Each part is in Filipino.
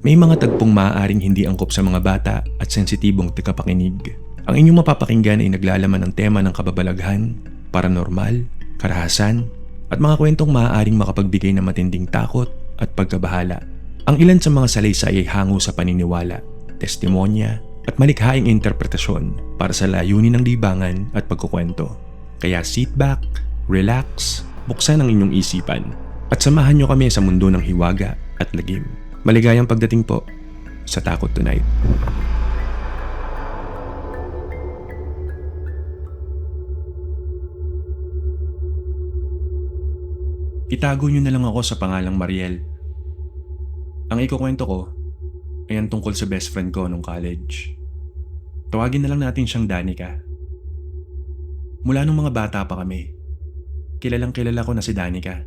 May mga tagpong maaaring hindi angkop sa mga bata at sensitibong tagapakinig. Ang inyong mapapakinggan ay naglalaman ng tema ng kababalaghan, paranormal, karahasan, at mga kwentong maaaring makapagbigay ng matinding takot at pagkabahala. Ang ilan sa mga salaysay ay hango sa paniniwala, testimonya, at malikhaing interpretasyon para sa layunin ng libangan at pagkukwento. Kaya sit back, relax, buksan ang inyong isipan, at samahan nyo kami sa mundo ng hiwaga at lagim. Maligayang pagdating po sa Takot Tonight. Itago nyo na lang ako sa pangalang Mariel. Ang ikukwento ko ay ang tungkol sa best friend ko nung college. Tawagin na lang natin siyang Danica. Mula nung mga bata pa kami, kilalang kilala ko na si Danica.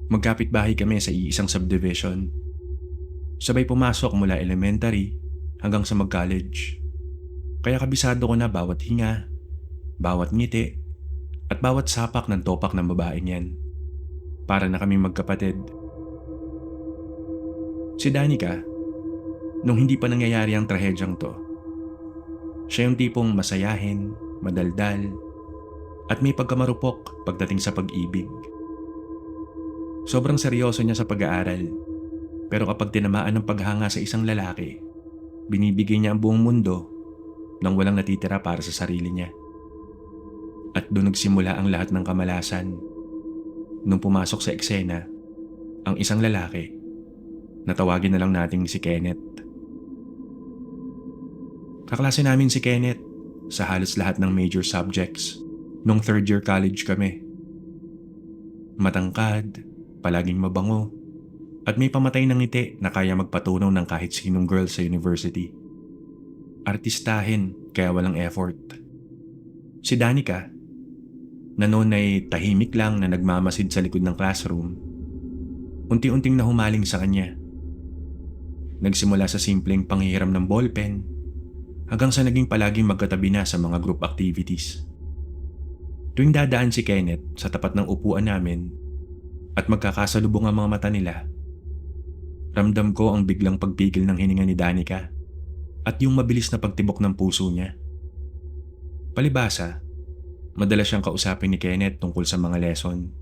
Magkapit-bahay kami sa iisang subdivision. Sabay pumasok mula elementary hanggang sa mag-college. Kaya kabisado ko na bawat hinga, bawat ngiti, at bawat sapak ng topak ng babaeng yan. Para na kaming magkapatid. Si Danica, nung hindi pa nangyayari ang trahedyang to, siya yung tipong masayahin, madaldal, at may pagkamarupok pagdating sa pag-ibig. Sobrang seryoso niya sa pag-aaral. Pero kapag tinamaan ng paghanga sa isang lalaki, binibigay niya ang buong mundo nang walang natitira para sa sarili niya. At doon nagsimula ang lahat ng kamalasan. Nung pumasok sa eksena, ang isang lalaki, natawagin na lang nating si Kenneth. Kaklase namin si Kenneth sa halos lahat ng major subjects nung third year college kami. Matangkad, palaging mabango, at may pamatay ng ngiti na kaya magpatunaw ng kahit sinong girl sa university. Artistahin kaya walang effort. Si Danica, na noon ay tahimik lang na nagmamasid sa likod ng classroom, unti-unting nahumaling sa kanya. Nagsimula sa simpleng panghihiram ng ballpen hanggang sa naging palaging magkatabi na sa mga group activities. Tuwing dadaan si Kenneth sa tapat ng upuan namin at magkakasalubong ang mga mata nila, ramdam ko ang biglang pagpigil ng hininga ni Danica at yung mabilis na pagtibok ng puso niya. Palibhasa, madalas siyang kausapin ni Kenneth tungkol sa mga lesson.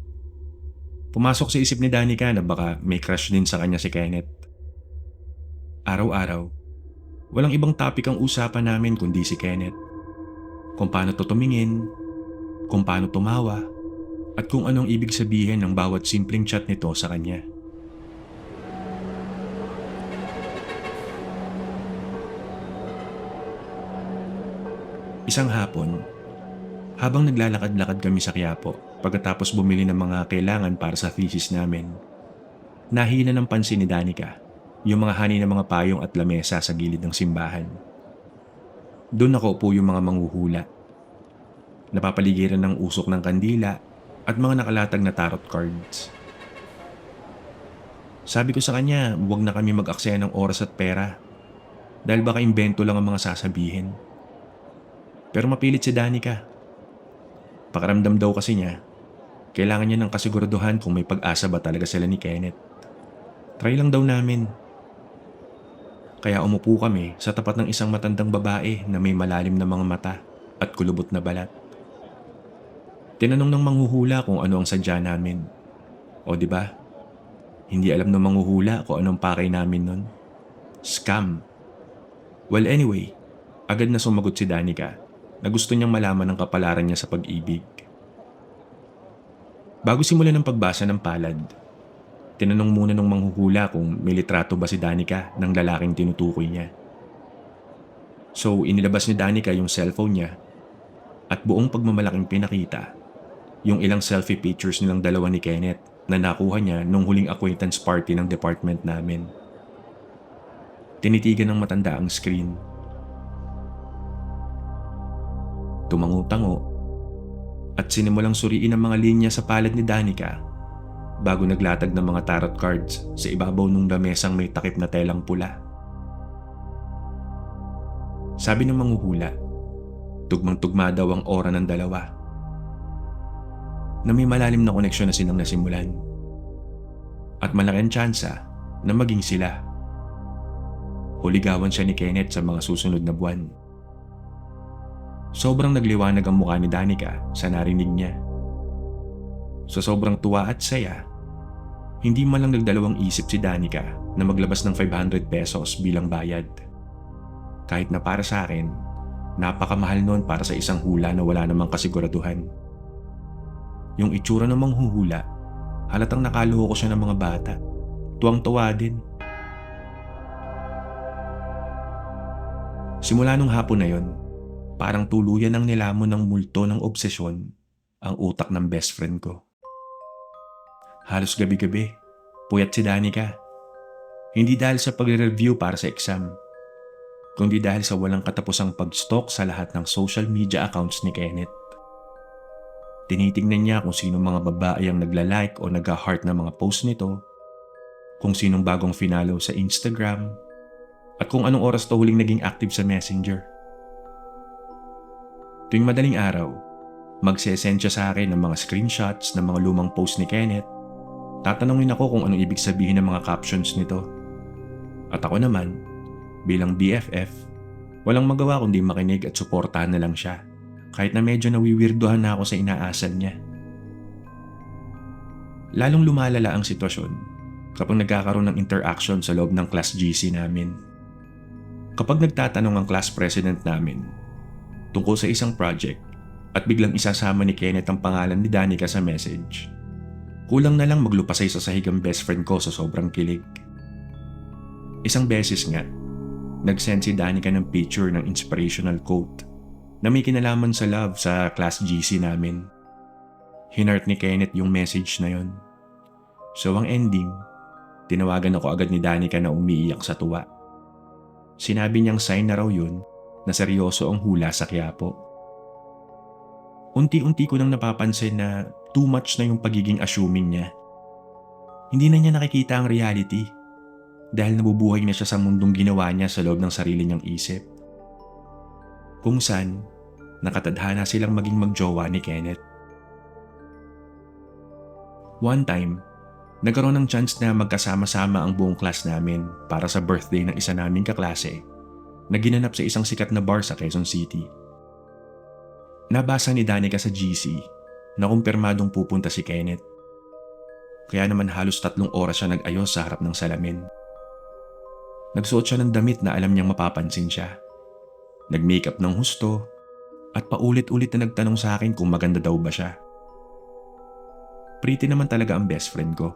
Pumasok sa isip ni Danica na baka may crush din sa kanya si Kenneth. Araw-araw, walang ibang topic ang usapan namin kundi si Kenneth. Kung paano to tumingin, kung paano tumawa, at kung anong ibig sabihin ng bawat simpleng chat nito sa kanya. Isang hapon, habang naglalakad-lakad kami sa Quiapo pagkatapos bumili ng mga kailangan para sa thesis namin, nahina ng pansin ni Danica yung mga hani ng mga payong at lamesa sa gilid ng simbahan. Doon nakaupo yung mga manghuhula. Napapaligiran ng usok ng kandila at mga nakalatag na tarot cards. Sabi ko sa kanya, huwag na kami mag-aksaya ng oras at pera dahil baka imbento lang ang mga sasabihin. Pero mapilit si Danica. Pakaramdam daw kasi niya, kailangan niya ng kasiguraduhan kung may pag-asa ba talaga sila ni Kenneth. Try lang daw namin. Kaya umupo kami sa tapat ng isang matandang babae na may malalim na mga mata at kulubot na balat. Tinanong ng manghuhula kung ano ang sadya namin. O di ba? Hindi alam ng manghuhula kung anong pakay namin nun. Scam. Well anyway, agad na sumagot si Danica na gusto niyang malaman ang kapalaran niya sa pag-ibig. Bago simulan ng pagbasa ng palad, tinanong muna ng manghuhula kung may litrato ba si Danica ng lalaking tinutukoy niya. So inilabas ni Danica yung cellphone niya at buong pagmamalaking pinakita yung ilang selfie pictures nilang dalawa ni Kenneth na nakuha niya nung huling acquaintance party ng department namin. Tinitigan ng matanda ang screen. Tumango-tango at sinimulang suriin ang mga linya sa palad ni Danica bago naglatag ng mga tarot cards sa ibabaw ng lamesang may takip na telang pula. Sabi ng manghuhula, tugmang-tugma daw ang aura ng dalawa. Na may malalim na koneksyon na silang nasimulan. At malaki ang tsansa na maging sila. o ligawan siya ni Kenneth sa mga susunod na buwan. Sobrang nagliwanag ang mukha ni Danica sa narinig niya. Sa sobrang tuwa at saya, hindi man lang nagdalawang isip si Danica na maglabas ng 500 pesos bilang bayad. Kahit na para sa akin, napakamahal noon para sa isang hula na wala namang kasiguraduhan. Yung itsura ng manghuhula, halatang nakaloko siya ng mga bata. Tuwang-tuwa din. Simula nung hapon na yon, parang tuluyan ng nilamon ng multo ng obsesyon ang utak ng best friend ko. Halos gabi-gabi, puyat si Danica. Hindi dahil sa pagre-review para sa exam, kundi dahil sa walang katapusang pag-stalk sa lahat ng social media accounts ni Kenneth. Tinitingnan niya kung sinong mga babae ang nagla-like o nag-heart ng mga post nito, kung sinong bagong finalo sa Instagram, at kung anong oras to huling naging active sa Messenger. Tuwing madaling araw, magsesend siya sa akin ng mga screenshots ng mga lumang post ni Kenneth. Tatanungin ako kung anong ibig sabihin ng mga captions nito. At ako naman, bilang BFF, walang magawa kundi makinig at suportahan na lang siya, kahit na medyo nawiwirduhan na ako sa inaasal niya. Lalong lumalala ang sitwasyon kapag nagkakaroon ng interaction sa loob ng class GC namin. Kapag nagtatanong ang class president namin tungkol sa isang project at biglang isasama ni Kenneth ang pangalan ni Danica sa message, kulang na lang maglupasay sa sahig ang best friend ko sa sobrang kilig. Isang beses nga, nag-send si Danica ng picture ng inspirational quote na may kinalaman sa love sa class GC namin. Hinart ni Kenneth yung message na yon. So ang ending, tinawagan ako agad ni Danica na umiiyak sa tuwa. Sinabi niyang sign na raw yun na seryoso ang hula sa Quiapo. Unti-unti ko nang napapansin na too much na yung pagiging assuming niya. Hindi na niya nakikita ang reality dahil nabubuhay na siya sa mundong ginawa niya sa loob ng sarili niyang isip. Kung saan, nakatadhana silang maging magjowa ni Kenneth. One time, nagkaroon ng chance na magkasama-sama ang buong class namin para sa birthday ng isa naming kaklase na ginanap sa isang sikat na bar sa Quezon City. Nabasa ni Danica sa GC na kumpirmadong pupunta si Kenneth. Kaya naman halos 3 oras siya nag-ayos sa harap ng salamin. Nagsuot siya ng damit na alam niyang mapapansin siya. Nag-makeup ng husto at paulit-ulit na nagtanong sa akin kung maganda daw ba siya. Pretty naman talaga ang best friend ko.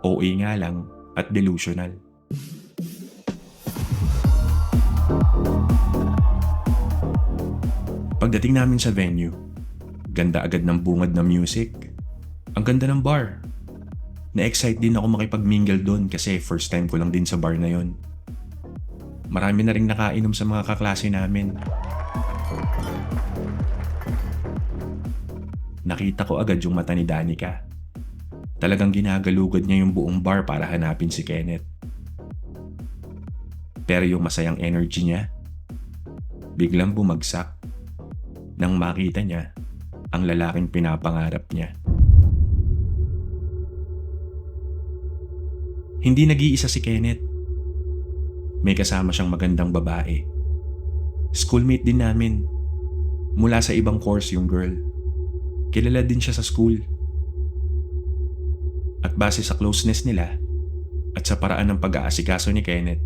OA nga lang at delusional. Pagdating namin sa venue, ganda agad ng bungad na music. Ang ganda ng bar. Na-excite din ako makipag-mingle doon kasi first time ko lang din sa bar na yon. Marami na ring nakainom sa mga kaklase namin. Nakita ko agad yung mata ni Danica. Talagang ginagalugad niya yung buong bar para hanapin si Kenneth. Pero yung masayang energy niya, biglang bumagsak nang makita niya ang lalaking pinapangarap niya. Hindi nag-iisa si Kenneth. May kasama siyang magandang babae. Schoolmate din namin. Mula sa ibang course yung girl. Kilala din siya sa school. At base sa closeness nila at sa paraan ng pag-aasikaso ni Kenneth,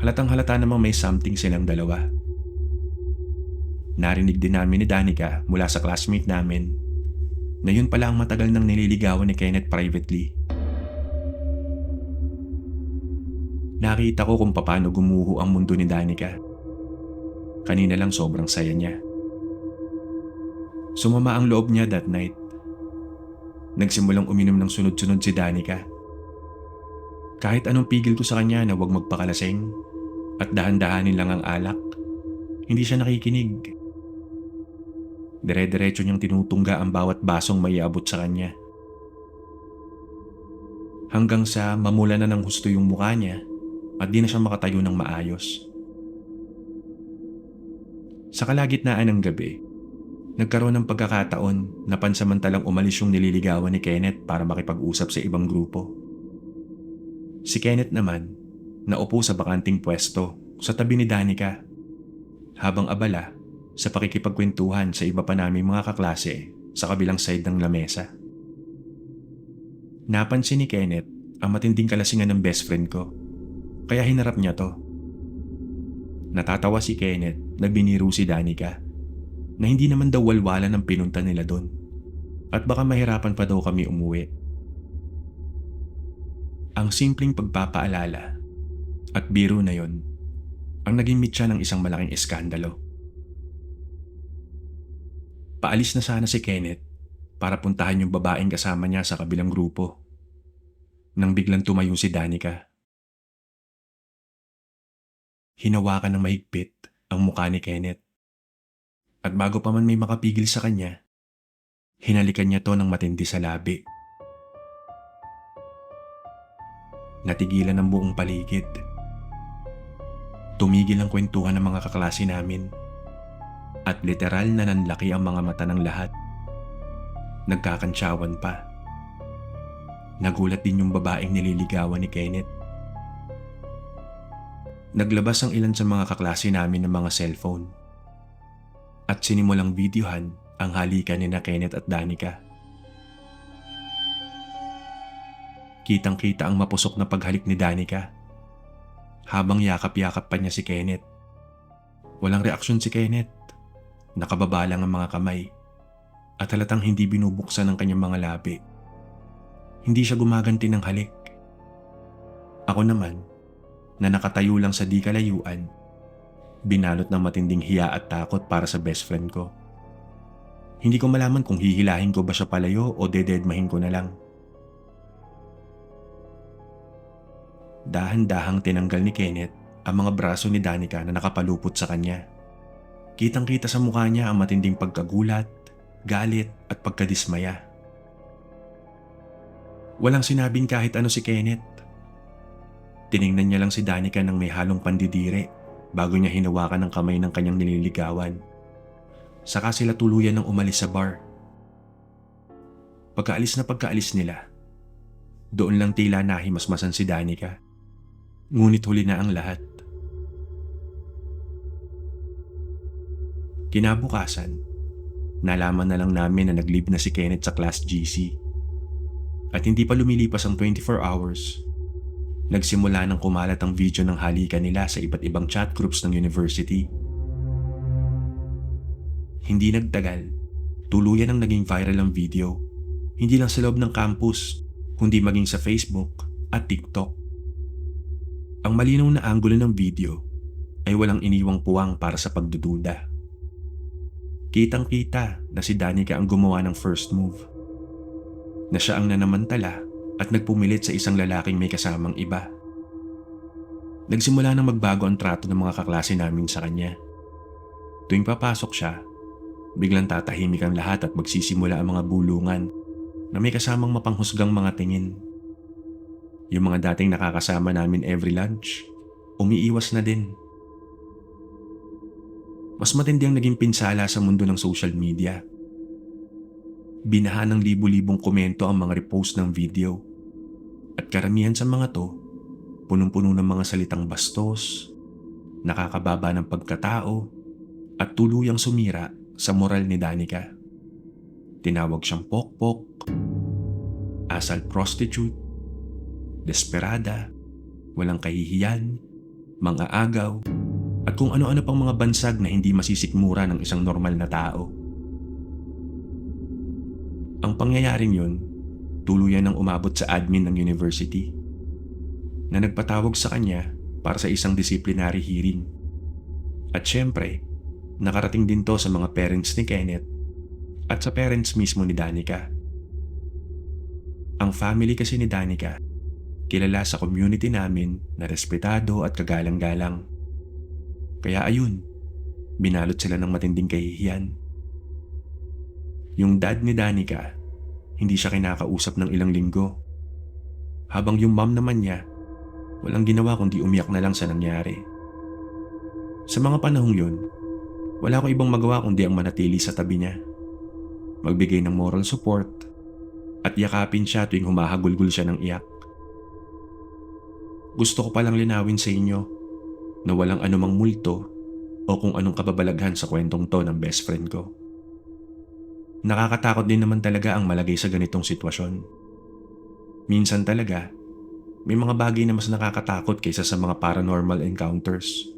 halatang halata namang may something silang dalawa. Narinig din namin ni Danica mula sa classmate namin na yun pala ang matagal nang nililigawan ni Kenneth privately. Nakita ko kung paano gumuho ang mundo ni Danica. Kanina lang sobrang saya niya. Sumama ang loob niya that night. Nagsimulang uminom ng sunod-sunod si Danica. Kahit anong pigil ko sa kanya na huwag magpakalasing at dahan-dahanin lang ang alak, hindi siya nakikinig. Dire-diretso niyang tinutungga ang bawat basong maiabot sa kanya. Hanggang sa mamula na ng husto yung mukha niya at di na siya makatayo ng maayos. Sa kalagitnaan ng gabi, nagkaroon ng pagkakataon na pansamantalang umalis yung nililigawan ni Kenneth para makipag-usap sa ibang grupo. Si Kenneth naman, Naupo sa bakanting pwesto sa tabi ni Danica habang abala sa pakikipagkwentuhan sa iba pa naming mga kaklase sa kabilang side ng lamesa. Napansin ni Kenneth ang matinding kalasingan ng best friend ko, kaya hinarap niya to. Natatawa si Kenneth na biniro si Danica na hindi naman daw walwala ng pinunta nila doon at baka mahirapan pa daw kami umuwi. Ang simpleng pagpapaalala at biro na yon ang naging mitya ng isang malaking eskandalo. Paalis na sana si Kenneth para puntahan yung babaeng kasama niya sa kabilang grupo nang biglang tumayo si Danica. Hinawakan ng mahigpit ang mukha ni Kenneth at bago pa man may makapigil sa kanya, hinalikan niya to ng matindi sa labi. Natigilan ang buong paligid. Tumigil ang kwentuhan ng mga kaklase namin at literal na nanlaki ang mga mata ng lahat. Nagkakantsawan pa. Nagulat din yung babaeng nililigawan ni Kenneth. Naglabas ang ilan sa mga kaklase namin ng mga cellphone at sinimulang videohan ang halikan ni Kenneth at Danica. Kitang-kita ang mapusok na paghalik ni Danica habang yakap-yakap pa niya si Kenneth. Walang reaksyon si Kenneth. Nakababa lang ang mga kamay at halatang hindi binubuksan ang kanyang mga labi. Hindi siya gumaganti ng halik. Ako naman, na nakatayo lang sa di kalayuan, binalot ng matinding hiya at takot para sa best friend ko. Hindi ko malaman kung hihilahin ko ba siya palayo o dededmahin ko na lang. Dahan-dahang tinanggal ni Kenneth ang mga braso ni Danica na nakapalupot sa kanya. Kitang-kita sa mukha niya ang matinding pagkagulat, galit at pagkadismaya. Walang sinabing kahit ano si Kenneth. Tiningnan niya lang si Danica ng may halong pandidiri bago niya hinawakan ang kamay ng kanyang nililigawan. Saka sila tuluyan ng umalis sa bar. Pagkaalis nila, doon lang tila nahimasmasan si Danica. Ngunit huli na ang lahat. Kinabukasan, nalaman na lang namin na nag-leave na si Kenneth sa class GC. At hindi pa lumilipas ang 24 hours, nagsimula ng kumalat ang video ng halikan nila sa iba't ibang chat groups ng university. Hindi nagtagal, tuluyan ang naging viral ang video, hindi lang sa loob ng campus, kundi maging sa Facebook at TikTok. Ang malinaw na anggulo ng video ay walang iniwang puwang para sa pagdududa. Kitang-kita na si Danica ang gumawa ng first move, na siya ang nanamantala at nagpumilit sa isang lalaking may kasamang iba. Nagsimula nang magbago ang trato ng mga kaklase namin sa kanya. Tuwing papasok siya, biglang tatahimik ang lahat at magsisimula ang mga bulungan na may kasamang mapanghusgang mga tingin. Yung mga dating nakakasama namin every lunch, umiiwas na din. Mas matindi ang naging pinsala sa mundo ng social media. Binahan ng libu-libong komento ang mga repost ng video. At karamihan sa mga to, punong-puno ng mga salitang bastos, nakakababa ng pagkatao, at tuluyang sumira sa moral ni Danica. Tinawag siyang pokpok, asal prostitute, desperada, walang kahihiyan, mga agaw, at kung ano-ano pang mga bansag na hindi masisikmura ng isang normal na tao. Ang pangyayaring yun, tuluyan ng umabot sa admin ng university na nagpatawag sa kanya para sa isang disciplinary hearing. At syempre, nakarating din to sa mga parents ni Kenneth at sa parents mismo ni Danica. Ang family kasi ni Danica, kilala sa community namin na respetado at kagalang-galang. Kaya ayun, binalot sila ng matinding kahihiyan. Yung dad ni Danica, hindi siya kinakausap ng ilang linggo. Habang yung mom naman niya, walang ginawa kundi umiyak na lang sa nangyari. Sa mga panahong yun, wala akong ibang magawa kundi ang manatili sa tabi niya. Magbigay ng moral support at yakapin siya tuwing humahagulgul siya ng iyak. Gusto ko palang linawin sa inyo na walang anumang multo o kung anong kababalaghan sa kwentong to ng best friend ko. Nakakatakot din naman talaga ang malagay sa ganitong sitwasyon. Minsan talaga, may mga bagay na mas nakakatakot kaysa sa mga paranormal encounters.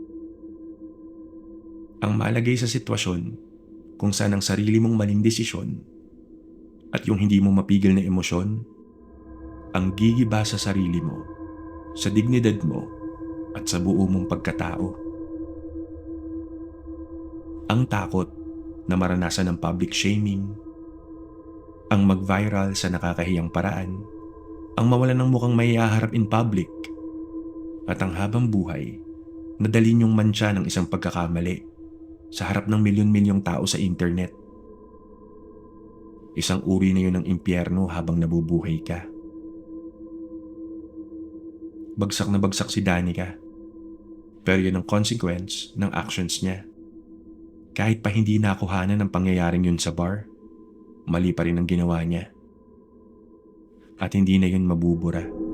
Ang malagay sa sitwasyon kung saan ang sarili mong maling desisyon at yung hindi mo mapigil na emosyon ang gigiba sa sarili mo, sa dignidad mo at sa buo mong pagkatao. Ang takot na maranasan ng public shaming, ang mag-viral sa nakakahiyang paraan, ang mawalan ng mukhang maihaharap in public, at ang habang buhay na dalhin yung mantsa ng isang pagkakamali sa harap ng milyon-milyong tao sa internet. Isang uri na yun ng impyerno habang nabubuhay ka. Bagsak na bagsak si Danica, pero yun ang consequence ng actions niya. Kahit pa hindi nakuhanan ng pangyayaring yun sa bar, mali pa rin ang ginawa niya. At hindi na yun mabubura.